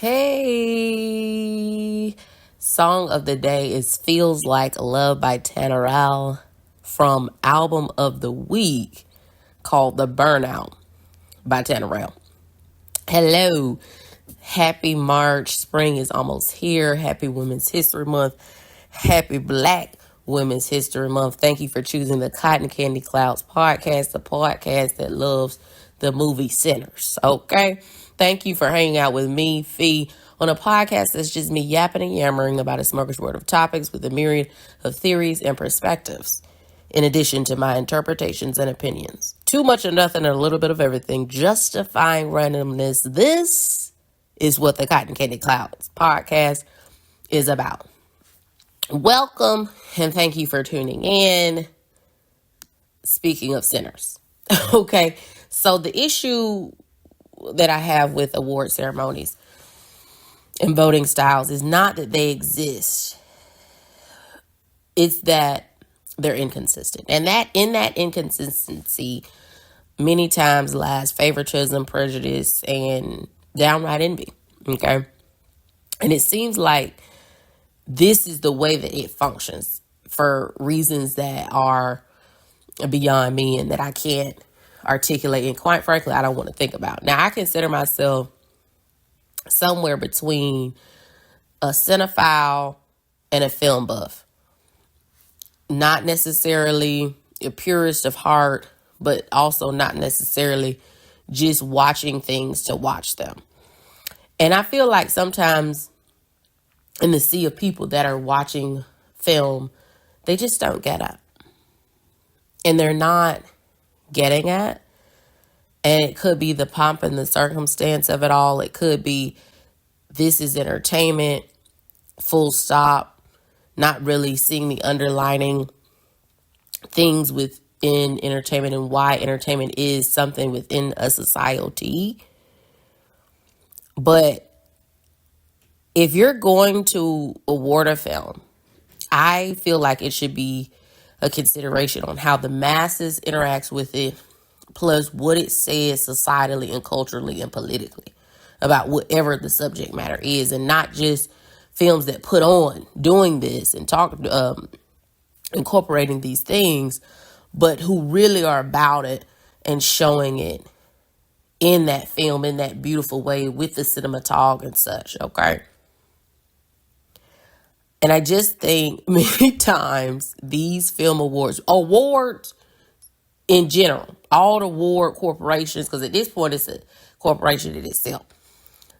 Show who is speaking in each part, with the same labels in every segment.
Speaker 1: Hey, song of the day is Feels Like Love by Tannerelle from album of the week called The Burnout by Tannerelle. Hello, happy March. Spring is almost here. Happy Women's History Month. Happy Black Women's History Month. Thank you for choosing the Cotton Candy Clouds podcast, the podcast that loves the movie Sinners. Okay? Thank you for hanging out with me, Fee, on a podcast that's just me yapping and yammering about a smorgasbord of topics with a myriad of theories and perspectives, in addition to my interpretations and opinions. Too much of nothing and a little bit of everything, justifying randomness. This is what the Cotton Candy Clouds podcast is about. Welcome and thank you for tuning in. Speaking of sinners. Okay, so the issue that I have with award ceremonies and voting styles is not that they exist. It's that they're inconsistent. And that in that inconsistency many times lies favoritism, prejudice, and downright envy. Okay? And it seems like this is the way that it functions for reasons that are beyond me and that I can't articulate. And quite frankly, I don't want to think about. Now, I consider myself somewhere between a cinephile and a film buff. Not necessarily a purist of heart, but also not necessarily just watching things to watch them. And I feel like sometimes in the sea of people that are watching film, they just don't get it. And they're not getting it. And it could be the pomp and the circumstance of it all. It could be this is entertainment, full stop, not really seeing the underlining things within entertainment and why entertainment is something within a society. But if you're going to award a film, I feel like it should be a consideration on how the masses interacts with it, plus what it says societally and culturally and politically about whatever the subject matter is, and not just films that put on doing this and incorporating these things, but who really are about it and showing it in that film in that beautiful way with the cinematography and such. Okay. And I just think many times these film awards in general, all the award corporations, because at this point it's a corporation in itself,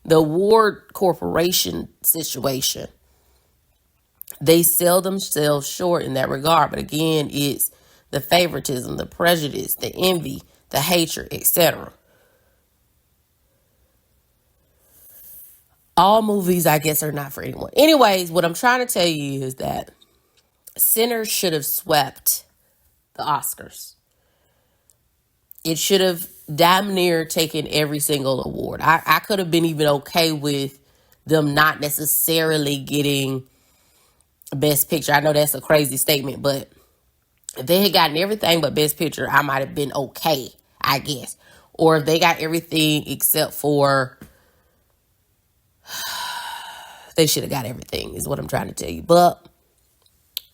Speaker 1: the award corporation situation, they sell themselves short in that regard. But again, it's the favoritism, the prejudice, the envy, the hatred, etc. All movies, I guess, are not for anyone. Anyways, what I'm trying to tell you is that Sinners should have swept the Oscars. It should have damn near taken every single award. I could have been even okay with them not necessarily getting Best Picture. I know that's a crazy statement, but if they had gotten everything but Best Picture, I might have been okay, I guess. Or if they got everything except for... they should have got everything, is what I'm trying to tell you. But,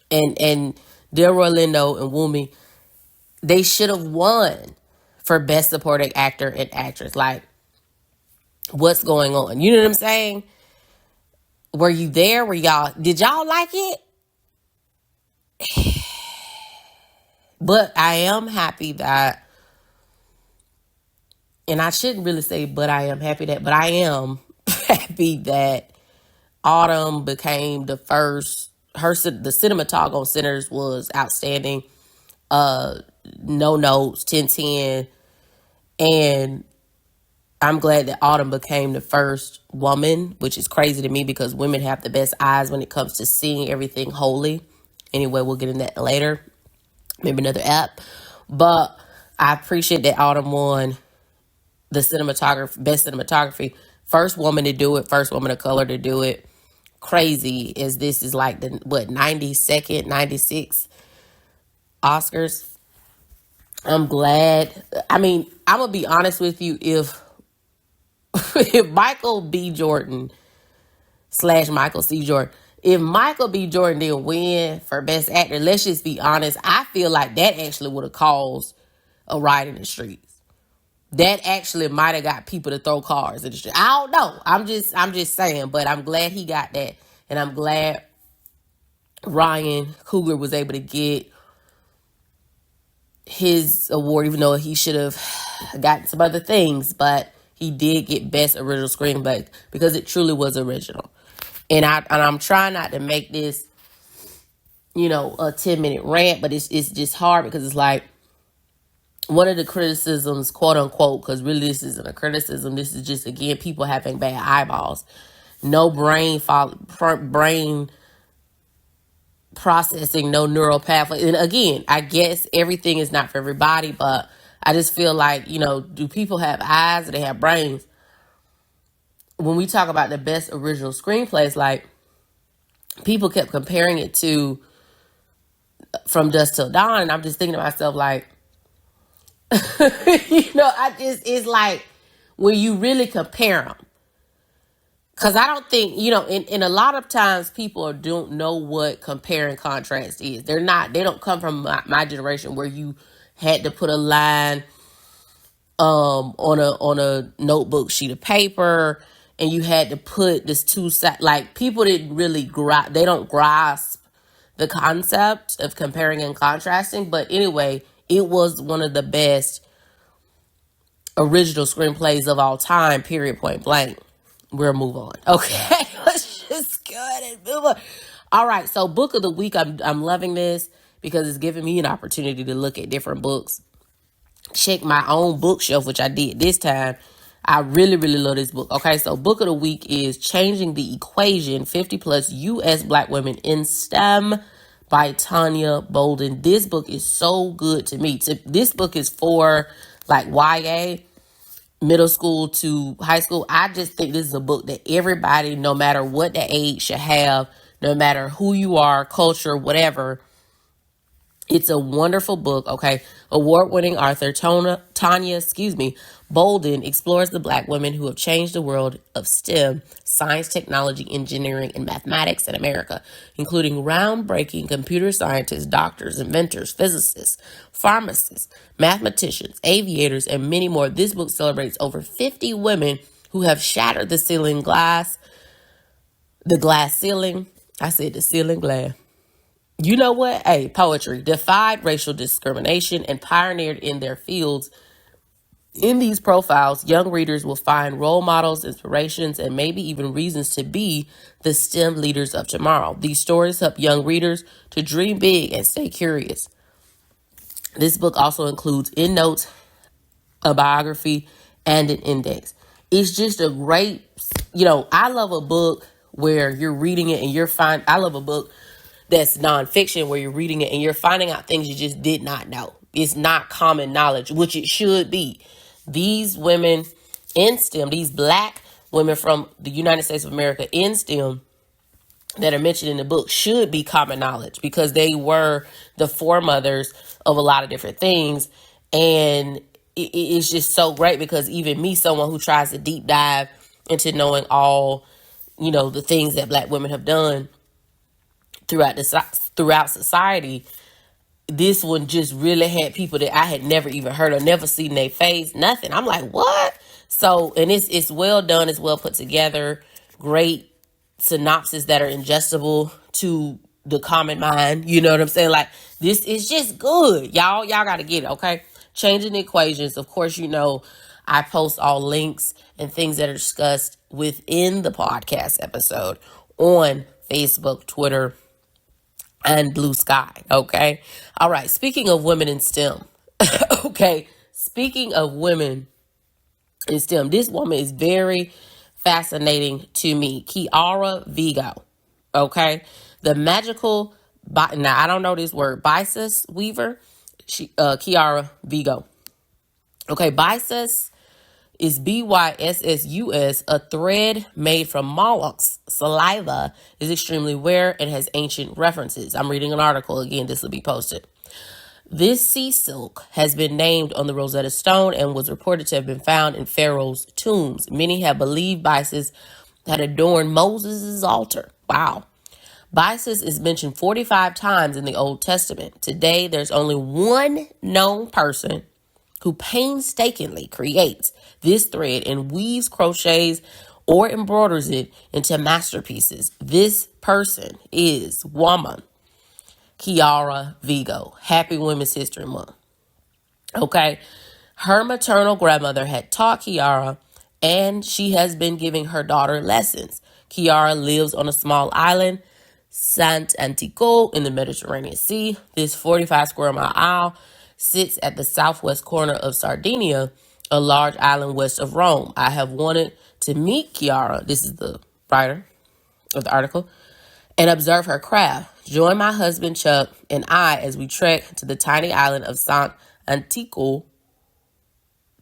Speaker 1: and Delroy Lindo and Wumi, they should have won for Best Supporting Actor and Actress. Like, what's going on? You know what I'm saying? Were you there? Did y'all like it? But I am happy that, and I shouldn't really say, but I am happy that, but I am happy that Autumn became the first. The cinematography on Sinners was outstanding. No notes, 10/10. And I'm glad that Autumn became the first woman, which is crazy to me because women have the best eyes when it comes to seeing everything wholly. Anyway, we'll get in that later. Maybe another app. But I appreciate that Autumn won the best cinematography. First woman to do it, first woman of color to do it. Crazy as this is like the 92nd, 96 Oscars. I'm glad. I mean, I'm gonna be honest with you. If if Michael B. Jordan / Michael C. Jordan, if Michael B. Jordan didn't win for Best Actor, let's just be honest, I feel like that actually would have caused a riot in the streets. That actually might have got people to throw cars in the street. I don't know. I'm just saying, but I'm glad he got that. And I'm glad Ryan Coogler was able to get his award, even though he should have gotten some other things, but he did get Best Original Screenplay because it truly was original. And I'm trying not to make this, a 10-minute rant, but it's just hard because it's like one of the criticisms, quote unquote, because really this isn't a criticism. This is just, again, people having bad eyeballs. No brain processing, no neural pathway. And again, I guess everything is not for everybody, but I just feel like, do people have eyes or they have brains? When we talk about the best original screenplays, like, people kept comparing it to From Dusk Till Dawn, and I'm just thinking to myself, like, it's like, when you really compare them, because I don't think, in a lot of times people don't know what compare and contrast is. They don't come from my generation where you had to put a line on a notebook sheet of paper, and you had to put this two side, like, people didn't really they don't grasp the concept of comparing and contrasting. But anyway, it was one of the best original screenplays of all time, period, point blank. We'll move on. Okay, let's just go ahead and move on. All right, so book of the week, I'm loving this because it's giving me an opportunity to look at different books, check my own bookshelf, which I did this time. I really, really love this book. Okay, so book of the week is Changing the Equation, 50 Plus U.S. Black Women in STEM by Tonya Bolden. This book is so good to me. This book is for like YA, middle school to high school. I just think this is a book that everybody, no matter what the age, should have, no matter who you are, culture, whatever. It's a wonderful book, okay? Award-winning author Tonya, Bolden explores the Black women who have changed the world of STEM, science, technology, engineering, and mathematics in America, including groundbreaking computer scientists, doctors, inventors, physicists, pharmacists, mathematicians, aviators, and many more. This book celebrates over 50 women who have shattered the glass ceiling. I said the ceiling glass. You know what? Hey, poetry. Defied racial discrimination and pioneered in their fields. In these profiles, young readers will find role models, inspirations, and maybe even reasons to be the STEM leaders of tomorrow. These stories help young readers to dream big and stay curious. This book also includes endnotes, a biography, and an index. It's just a great, I love a book where you're reading it and I love a book that's nonfiction where you're reading it and you're finding out things you just did not know. It's not common knowledge, which it should be. These women in STEM, these Black women from the United States of America in STEM that are mentioned in the book should be common knowledge because they were the foremothers of a lot of different things. And it's just so great because even me, someone who tries to deep dive into knowing all, the things that Black women have done throughout society, this one just really had people that I had never even heard or never seen their face, nothing. I'm like, what? So, and it's well done, it's well put together, great synopsis that are ingestible to the common mind. You know what I'm saying? Like, this is just good. Y'all got to get it, okay? Changing the Equations. Of course, I post all links and things that are discussed within the podcast episode on Facebook, Twitter, and Blue Sky, okay? All right, speaking of women in STEM, okay, speaking of women in STEM, this woman is very fascinating to me. Kiara Vigo, okay? The magical, now I don't know this word, Bisus Weaver, Kiara Vigo. Okay, Bisus is Byssus. A thread made from mollusks saliva is extremely rare and has ancient references. I'm reading an article. Again, this will be posted. This sea silk has been named on the Rosetta Stone and was reported to have been found in Pharaoh's tombs. Many have believed Byssus had adorned Moses' altar. Wow. Byssus is mentioned 45 times in the Old Testament. Today, there's only one known person who painstakingly creates this thread and weaves, crochets, or embroiders it into masterpieces. This person is woman Kiara Vigo. Happy Women's History Month. Okay. Her maternal grandmother had taught Kiara, and she has been giving her daughter lessons. Kiara lives on a small island, Sant Antico, in the Mediterranean Sea. This 45 square mile isle sits at the southwest corner of Sardinia, a large island west of Rome. I have wanted to meet Kiara, this is the writer of the article, and observe her craft. Join my husband Chuck and I as we trek to the tiny island of Sant Antico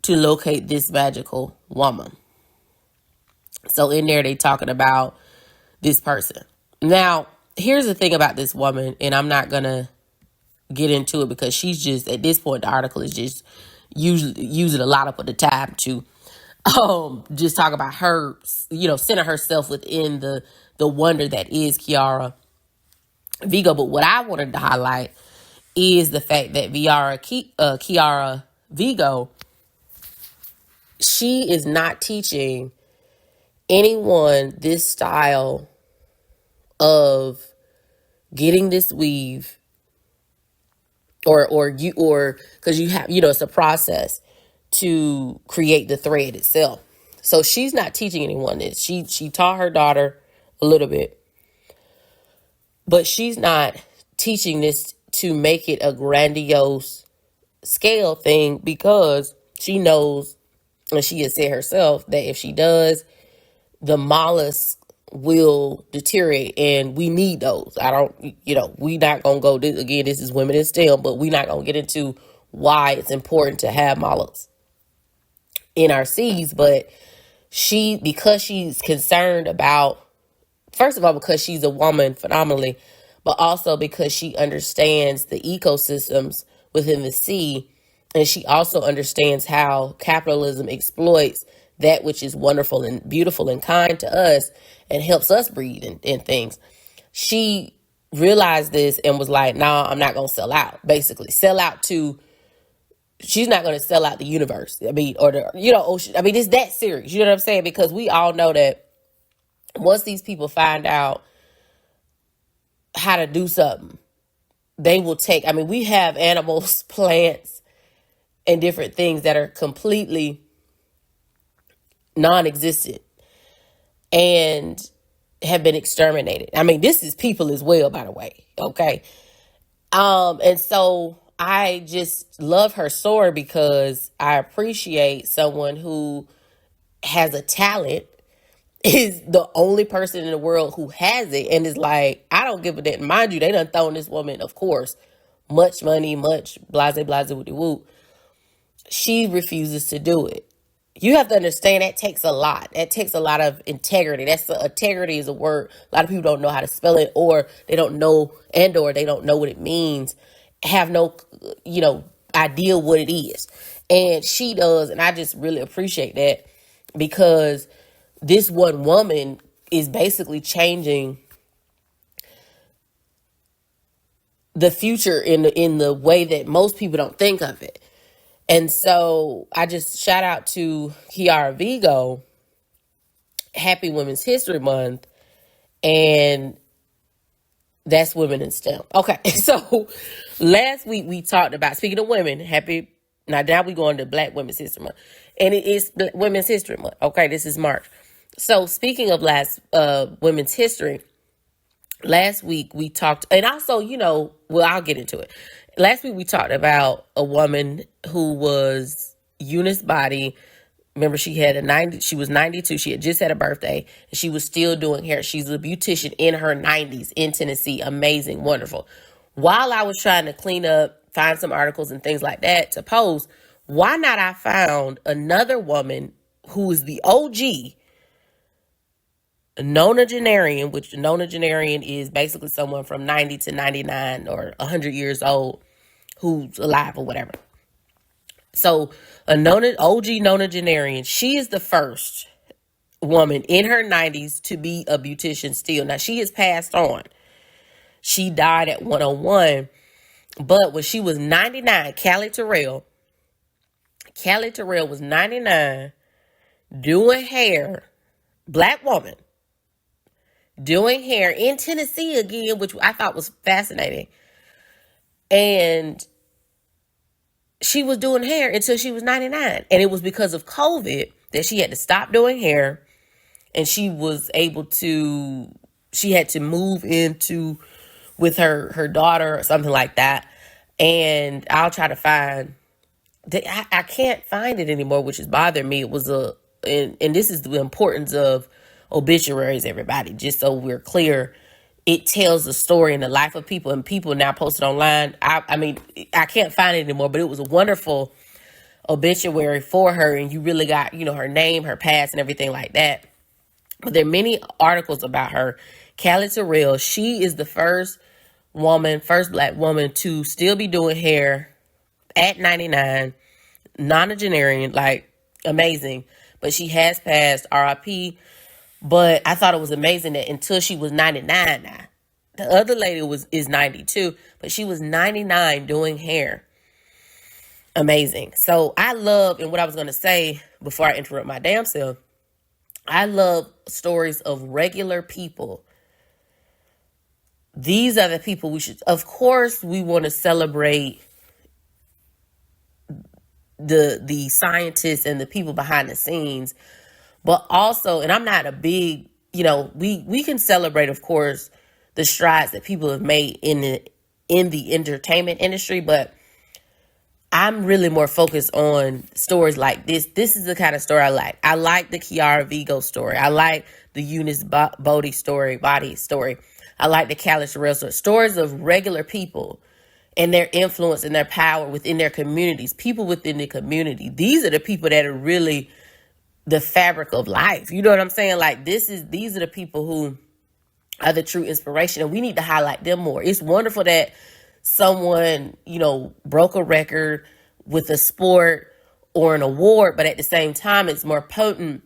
Speaker 1: to locate this magical woman. So in there, they talking about this person. Now, here's the thing about this woman, and I'm not going to get into it because she's just, at this point, the article is just using a lot of the time to just talk about her, center herself within the wonder that is Kiara Vigo. But what I wanted to highlight is the fact that Kiara Vigo, she is not teaching anyone this style of getting this weave or because you have, it's a process to create the thread itself. So she's not teaching anyone this. She taught her daughter a little bit, but she's not teaching this to make it a grandiose scale thing, because she knows, and she has said herself, that if she does, the mollusks will deteriorate, and we need those. We not gonna go, again, this is women in STEM, but we not gonna get into why it's important to have mollusks in our seas. But because she's concerned about, first of all, because she's a woman phenomenally, but also because she understands the ecosystems within the sea, and she also understands how capitalism exploits that which is wonderful and beautiful and kind to us and helps us breathe and things. She realized this and was like, nah, I'm not going to sell out. Basically, she's not going to sell out the universe. Ocean. It's that serious. You know what I'm saying? Because we all know that once these people find out how to do something, they will take, we have animals, plants, and different things that are completely non-existent and have been exterminated. This is people as well, by the way. Okay. And so I just love her story because I appreciate someone who has a talent, is the only person in the world who has it, and is like, I don't give a damn. Mind you, they done thrown this woman, of course, much money, much blase with the whoop. She refuses to do it. You have to understand that takes a lot. That takes a lot of integrity. Integrity is a word a lot of people don't know how to spell it, or they don't know, or they don't know what it means, have no, idea what it is. And she does, and I just really appreciate that, because this one woman is basically changing the future in the way that most people don't think of it. And so I just shout out to Kiara Vigo. Happy Women's History Month. And that's Women in STEM. Okay, so last week we talked about, speaking of women, now we going to Black Women's History Month. And it is Women's History Month. Okay, this is March. So speaking of women's history, last week we talked, and also, I'll get into it. Last week we talked about a woman who was Eunice Body. Remember, she was 92. She had just had a birthday, and she was still doing hair. She's a beautician in her 90s in Tennessee. Amazing, wonderful. While I was trying to clean up, find some articles and things like that to post, why not I found another woman who is the OG, a nonagenarian, which a nonagenarian is basically someone from 90 to 99 or 100 years old. who's alive or whatever. So OG nonagenarian, she is the first woman in her 90s to be a beautician still. Now, she has passed on. She died at 101. But when she was 99, Callie Terrell was 99, doing hair, black woman, doing hair in Tennessee again, which I thought was fascinating. And she was doing hair until she was 99. And it was because of COVID that she had to stop doing hair. And she had to move into with her daughter or something like that. And I'll try to find I can't find it anymore, which is bothering me. It was and this is the importance of obituaries, everybody, just so we're clear. It tells the story in the life of people, and people now post it online. I mean, I can't find it anymore, but it was a wonderful obituary for her, and you really got, her name, her past, and everything like that. But there are many articles about her. Callie Terrell, she is the first black woman to still be doing hair at 99, nonagenarian, like amazing. But she has passed, RIP. But I thought it was amazing that until she was 99 now. The other lady is 92, but she was 99 doing hair. Amazing. So I love, and what I was going to say before I interrupt my damn self, I love stories of regular people. These are the people of course, we want to celebrate the scientists and the people behind the scenes, but also, and I'm not a big, we can celebrate, of course, the strides that people have made in the entertainment industry, but I'm really more focused on stories like this. This is the kind of story I like. I like the Kiara Vigo story. I like the Eunice Body story. I like the Callie Terrell story. Stories of regular people and their influence and their power within their communities. People within the community. These are the people that are really the fabric of life. You know what I'm saying? Like these are the people who are the true inspiration, and we need to highlight them more. It's wonderful that someone, broke a record with a sport or an award, but at the same time, it's more potent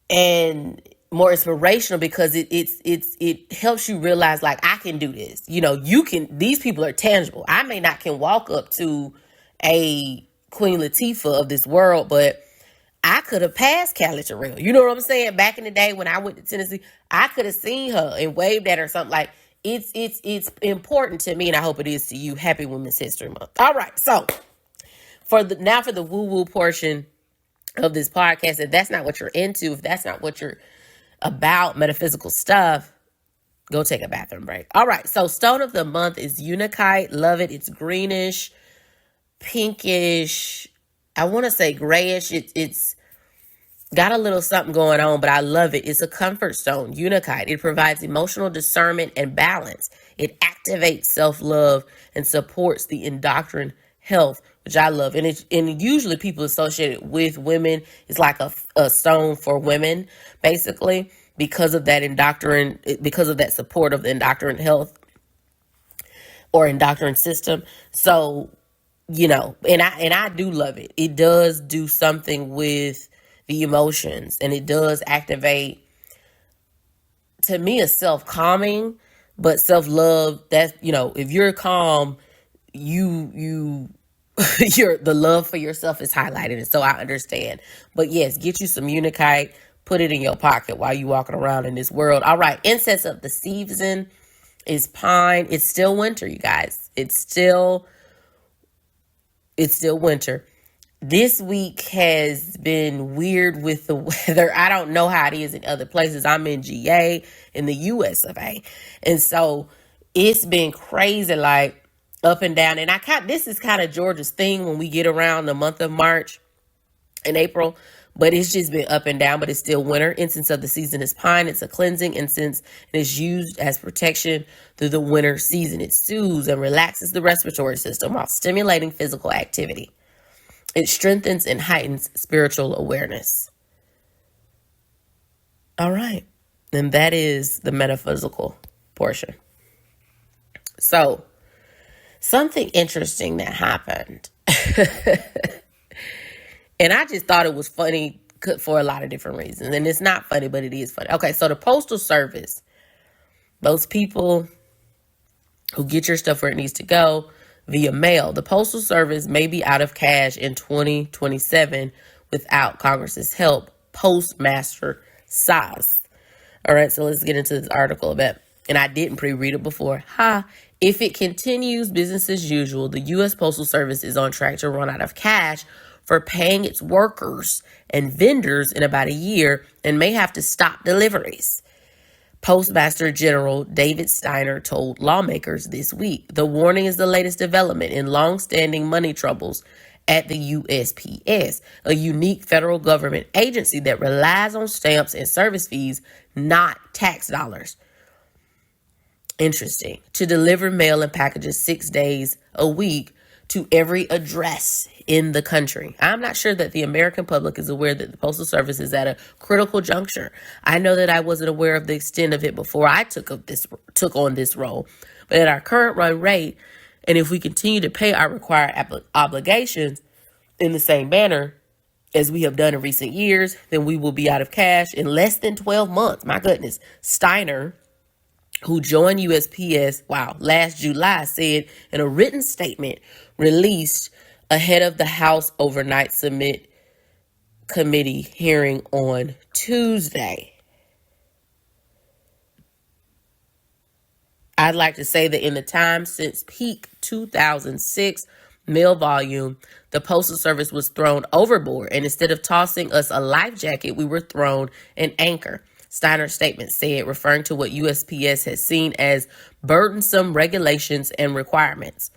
Speaker 1: and more inspirational because it helps you realize, like, I can do this. These people are tangible. I may not can walk up to a Queen Latifah of this world, but I could have passed Callie Terrell. You know what I'm saying? Back in the day when I went to Tennessee, I could have seen her and waved at her or something. Like, it's important to me, and I hope it is to you. Happy Women's History Month. All right, so for the woo-woo portion of this podcast, if that's not what you're into, if that's not what you're about, metaphysical stuff, go take a bathroom break. All right, so stone of the month is Unakite. Love it. It's greenish, pinkish, I want to say grayish. It's got a little something going on, but I love it. It's a comfort stone, Unakite. It provides emotional discernment and balance. It activates self-love and supports the endocrine health, which I love. And usually people associate it with women. It's like a stone for women, basically, because of that support of the endocrine health or endocrine system. So, and I do love it. It does do something with the emotions, and it does activate, to me, a self-calming, but self-love. That's, if you're calm, you the love for yourself is highlighted, and so I understand. But yes, get you some Unakite, put it in your pocket while you walking around in this world. All right, incense of the season is pine. It's still winter, you guys. It's still winter. This week has been weird with the weather. I don't know how it is in other places. I'm in GA, in the US of A. And so it's been crazy, like up and down. And this is kind of Georgia's thing when we get around the month of March and April. But it's just been up and down, but it's still winter. Incense of the season is pine. It's a cleansing incense and is used as protection through the winter season. It soothes and relaxes the respiratory system while stimulating physical activity. It strengthens and heightens spiritual awareness. All right. And that is the metaphysical portion. So something interesting that happened. And I just thought it was funny for a lot of different reasons. And it's not funny, but it is funny. Okay, so the Postal Service, those people who get your stuff where it needs to go via mail, the Postal Service may be out of cash in 2027 without Congress's help. Postmaster size. All right, so let's get into this article a bit. And I didn't pre-read it before. If it continues business as usual, the U.S. Postal Service is on track to run out of cash for paying its workers and vendors in about a year and may have to stop deliveries. Postmaster General David Steiner told lawmakers this week. The warning is the latest development in long-standing money troubles at the USPS, a unique federal government agency that relies on stamps and service fees, not tax dollars. Interesting. To deliver mail and packages 6 days a week to every address in the country. I'm not sure that the American public is aware that the Postal Service is at a critical juncture. I know that I wasn't aware of the extent of it before I took on this role. But at our current run rate, and if we continue to pay our required obligations in the same manner as we have done in recent years, then we will be out of cash in less than 12 months. My goodness. Steiner, who joined USPS, last July, said in a written statement released ahead of the House Overnight Submit Committee hearing on Tuesday. I'd like to say that in the time since peak 2006 mail volume, the Postal Service was thrown overboard, and instead of tossing us a life jacket, we were thrown an anchor. Steiner's statement said, referring to what USPS has seen as burdensome regulations and requirements.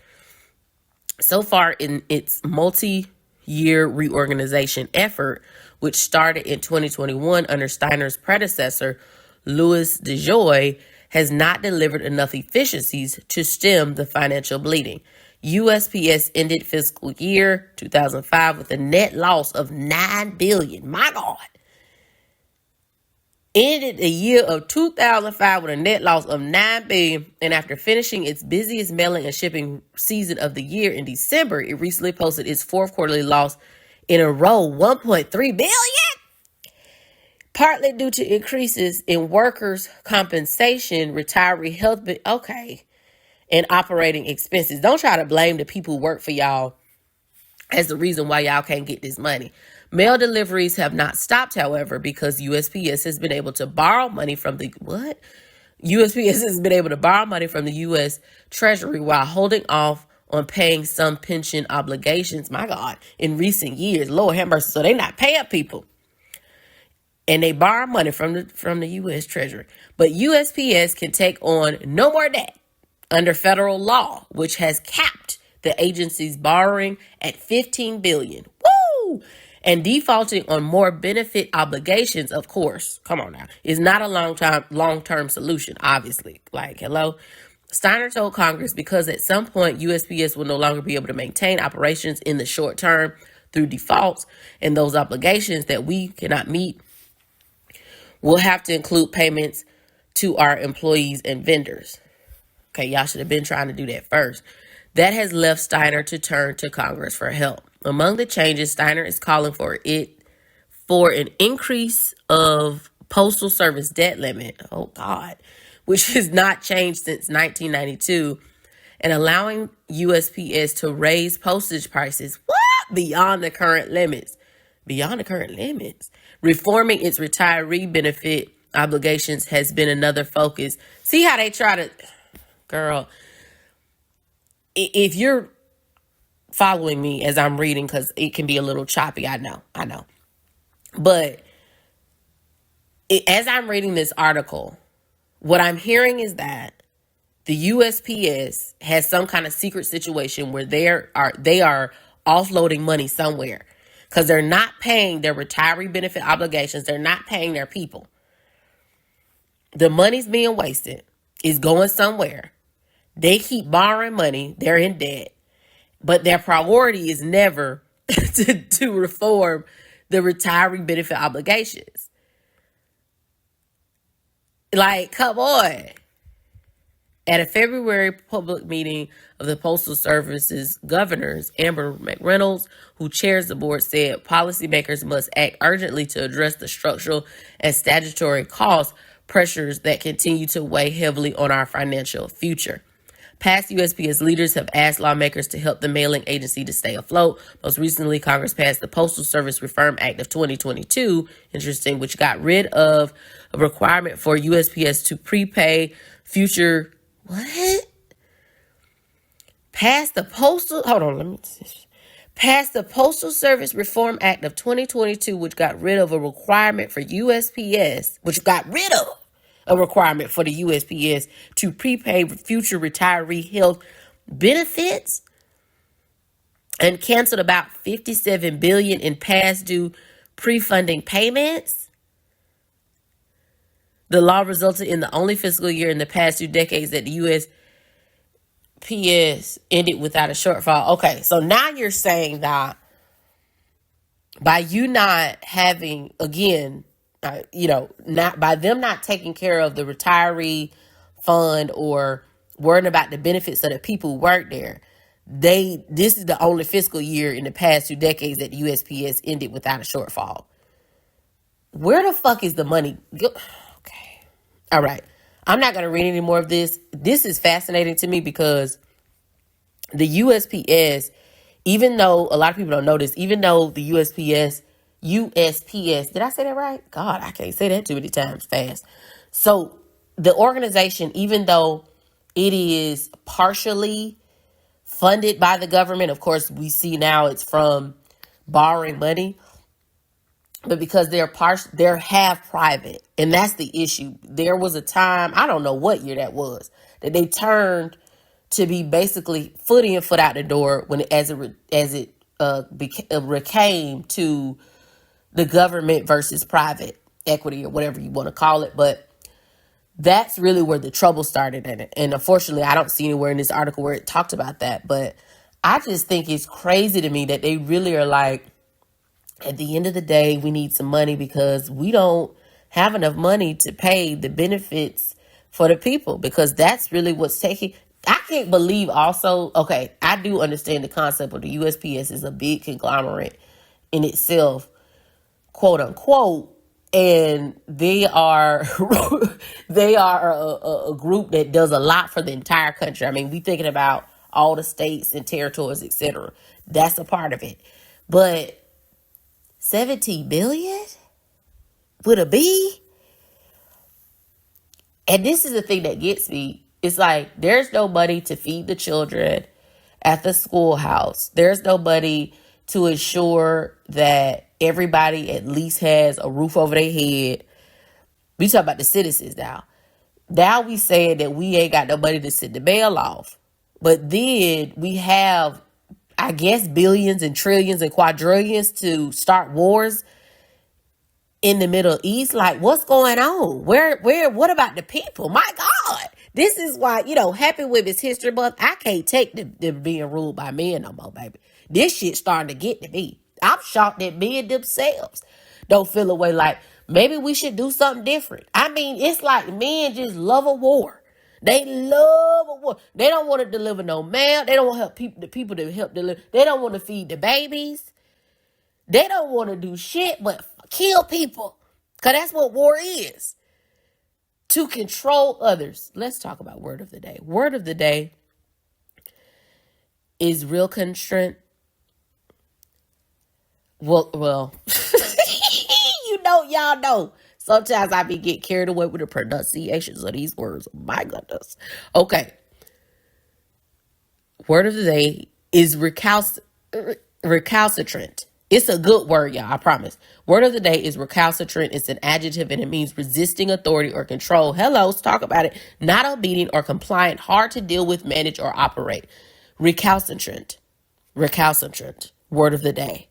Speaker 1: So far in its multi-year reorganization effort, which started in 2021 under Steiner's predecessor, Louis DeJoy, has not delivered enough efficiencies to stem the financial bleeding. USPS ended fiscal year 2005 with a net loss of $9 billion. My God. Ended the year of 2005 with a net loss of $9 billion. And after finishing its busiest mailing and shipping season of the year in December, it recently posted its fourth quarterly loss in a row, $1.3 billion. Partly due to increases in workers' compensation, retiree health, and operating expenses. Don't try to blame the people who work for y'all as the reason why y'all can't get this money. Mail deliveries have not stopped, however, because USPS has been able to borrow money from the USPS has been able to borrow money from the U.S. Treasury while holding off on paying some pension obligations. My God, in recent years, Lord have mercy. So they not paying people. And they borrow money from the U.S. Treasury. But USPS can take on no more debt under federal law, which has capped the agency's borrowing at $15 billion. Woo! And defaulting on more benefit obligations, of course, come on now, is not a long-term solution, obviously. Like, hello? Steiner told Congress because at some point USPS will no longer be able to maintain operations in the short term through defaults, and those obligations that we cannot meet will have to include payments to our employees and vendors. Okay, y'all should have been trying to do that first. That has left Steiner to turn to Congress for help. Among the changes, Steiner is calling for an increase of Postal Service debt limit, which has not changed since 1992, and allowing USPS to raise postage prices beyond the current limits. Reforming its retiree benefit obligations has been another focus. See how they try to, girl, if you're following me as I'm reading, because it can be a little choppy, I know. But as I'm reading this article, what I'm hearing is that the USPS has some kind of secret situation where they are offloading money somewhere because they're not paying their retiree benefit obligations. They're not paying their people. The money's being wasted. It's going somewhere. They keep borrowing money. They're in debt. But their priority is never to reform the retiree benefit obligations. Like, come on. At a February public meeting of the Postal Service's governors, Amber McReynolds, who chairs the board, said policymakers must act urgently to address the structural and statutory cost pressures that continue to weigh heavily on our financial future. Past USPS leaders have asked lawmakers to help the mailing agency to stay afloat. Most recently, Congress passed the Postal Service Reform Act of 2022, interesting, which got rid of a requirement for USPS to prepay future what? Passed the Postal Service Reform Act of 2022, which got rid of a requirement for USPS, for the USPS to prepay future retiree health benefits and canceled about $57 billion in past due pre-funding payments. The law resulted in the only fiscal year in the past 2 decades that the USPS ended without a shortfall. Okay, so now you're saying that by you not having, again, not by them not taking care of the retiree fund or worrying about the benefits of the people who work there, this is the only fiscal year in the past 2 decades that the USPS ended without a shortfall. Where the fuck is the money? Okay. All right. I'm not going to read any more of this. This is fascinating to me because the USPS, even though a lot of people don't know this, even though the USPS, did I say that right? God, I can't say that too many times fast. So the organization, even though it is partially funded by the government, of course, we see now it's from borrowing money, but because they're half private, and that's the issue. There was a time, I don't know what year that was, that they turned to be basically foot in, foot out the door as it came to the government versus private equity or whatever you want to call it. But that's really where the trouble started in it. And unfortunately, I don't see anywhere in this article where it talked about that. But I just think it's crazy to me that they really are like, at the end of the day, we need some money because we don't have enough money to pay the benefits for the people, because that's really what's taking. I can't believe also, okay, I do understand the concept of the USPS is a big conglomerate in itself, quote unquote, and they are a group that does a lot for the entire country. I mean, we thinking about all the states and territories, etc. That's a part of it. But 17 billion with a B? And this is the thing that gets me. It's like, there's no money to feed the children at the schoolhouse. There's nobody to ensure that everybody at least has a roof over their head. We talk about the citizens now. Now we saying that we ain't got no money to send the mail off. But then we have, I guess, billions and trillions and quadrillions to start wars in the Middle East. Like, what's going on? What about the people? My God, this is why, Happy Women's History Month, I can't take them being ruled by men no more, baby. This shit starting to get to me. I'm shocked that men themselves don't feel a way like maybe we should do something different. I mean, it's like men just love a war. They love a war. They don't want to deliver no mail. They don't want to help the people to help deliver. They don't want to feed the babies. They don't want to do shit but kill people. Because that's what war is. To control others. Let's talk about word of the day. Word of the day is recalcitrant. Well, y'all know. Sometimes I be get carried away with the pronunciations of these words. My goodness. Okay. Word of the day is recalcitrant. It's a good word, y'all, I promise. Word of the day is recalcitrant. It's an adjective and it means resisting authority or control. Hello, let's talk about it. Not obedient or compliant, hard to deal with, manage, or operate. Recalcitrant. Recalcitrant. Word of the day.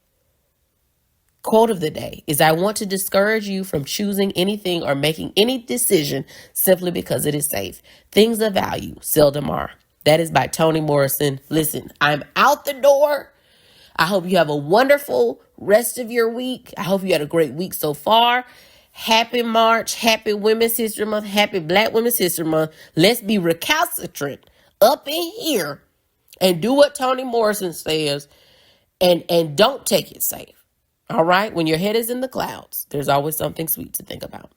Speaker 1: Quote of the day is, I want to discourage you from choosing anything or making any decision simply because it is safe. Things of value seldom are. That is by Toni Morrison. Listen, I'm out the door. I hope you have a wonderful rest of your week. I hope you had a great week so far. Happy March, happy Women's History Month, happy Black Women's History Month. Let's be recalcitrant up in here and do what Toni Morrison says and don't take it safe. All right? When your head is in the clouds, there's always something sweet to think about.